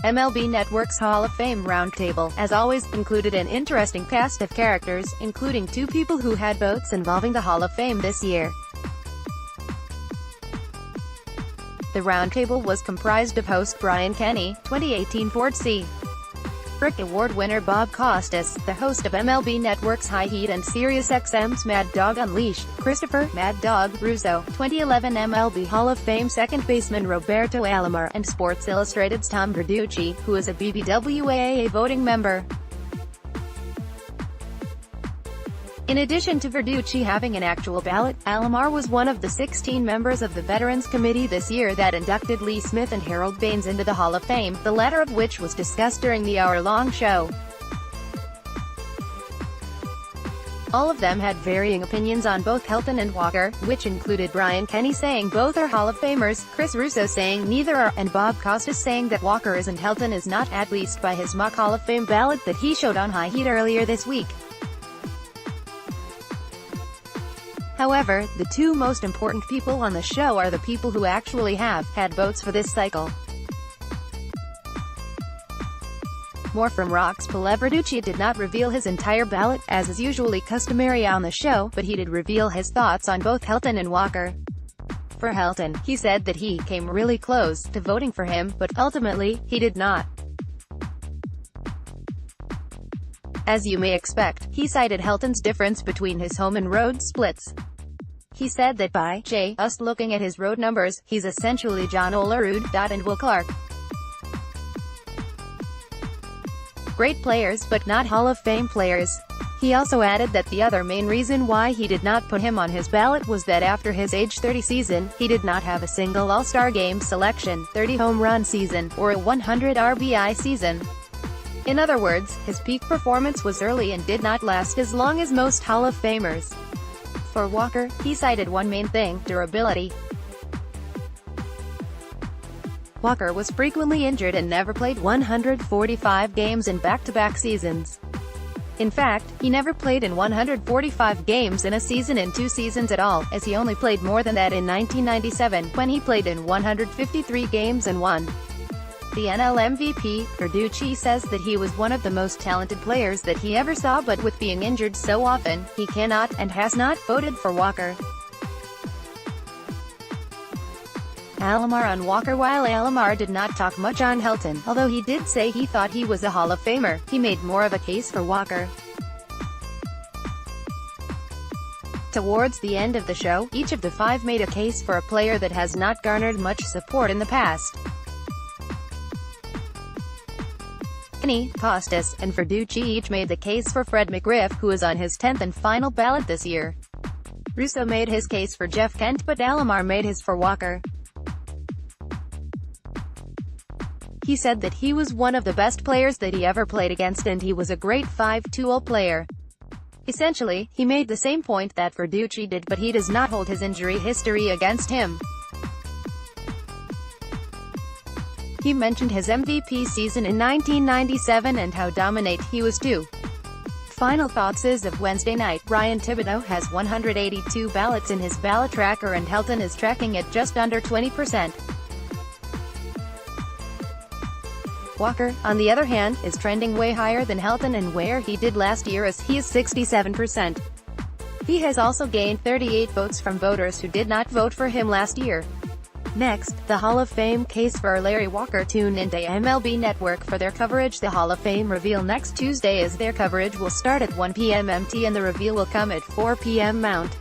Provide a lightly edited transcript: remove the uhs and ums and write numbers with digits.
MLB Network's Hall of Fame Roundtable, as always, included an interesting cast of characters, including two people who had votes involving the Hall of Fame this year. The Roundtable was comprised of host Brian Kenny, 2018 Ford C. Frick Award winner Bob Costas, the host of MLB Network's High Heat and SiriusXM's Mad Dog Unleashed, Christopher "Mad Dog" Russo, 2011 MLB Hall of Fame second baseman Roberto Alomar, and Sports Illustrated's Tom Verducci, who is a BBWAA voting member. In addition to Verducci having an actual ballot, Alomar was one of the 16 members of the Veterans Committee this year that inducted Lee Smith and Harold Baines into the Hall of Fame, the latter of which was discussed during the hour-long show. All of them had varying opinions on both Helton and Walker, which included Brian Kenny saying both are Hall of Famers, Chris Russo saying neither are, and Bob Costas saying that Walker is and Helton is not, at least by his mock Hall of Fame ballot that he showed on High Heat earlier this week. However, the two most important people on the show are the people who actually have had votes for this cycle. More from Rock's Verducci did not reveal his entire ballot, as is usually customary on the show, but he did reveal his thoughts on both Helton and Walker. For Helton, he said that he came really close to voting for him, but ultimately, he did not. As you may expect, he cited Helton's difference between his home and road splits. He said that by us looking at his road numbers, he's essentially John Olerud, and Will Clark. Great players, but not Hall of Fame players. He also added that the other main reason why he did not put him on his ballot was that after his age 30 season, he did not have a single All-Star Game selection, 30 home run season, or a 100 RBI season. In other words, his peak performance was early and did not last as long as most Hall of Famers. For Walker, he cited one main thing: durability. Walker was frequently injured and never played 145 games in back-to-back seasons. In fact, he never played in 145 games in a season in 2 seasons at all, as he only played more than that in 1997, when he played in 153 games and won the NL MVP. Verducci says that he was one of the most talented players that he ever saw, but with being injured so often, he cannot, and has not, voted for Walker. Alomar on Walker. While Alomar did not talk much on Helton, although he did say he thought he was a Hall of Famer, he made more of a case for Walker. Towards the end of the show, each of the 5 made a case for a player that has not garnered much support in the past. Kenny, Costas, and Verducci each made the case for Fred McGriff, who is on his 10th and final ballot this year. Russo made his case for Jeff Kent, but Alomar made his for Walker. He said that he was one of the best players that he ever played against and he was a great 5-tool player. Essentially, he made the same point that Verducci did, but he does not hold his injury history against him. He mentioned his MVP season in 1997 and how dominant he was too. Final thoughts: as of Wednesday night, Ryan Thibodeau has 182 ballots in his ballot tracker and Helton is tracking at just under 20%. Walker, on the other hand, is trending way higher than Helton and where he did last year, as he is 67%. He has also gained 38 votes from voters who did not vote for him last year. Next, the Hall of Fame case for Larry Walker. Tune into MLB Network for their coverage. The Hall of Fame reveal next Tuesday, as their coverage will start at 1 p.m. MT and the reveal will come at 4 p.m. Mount.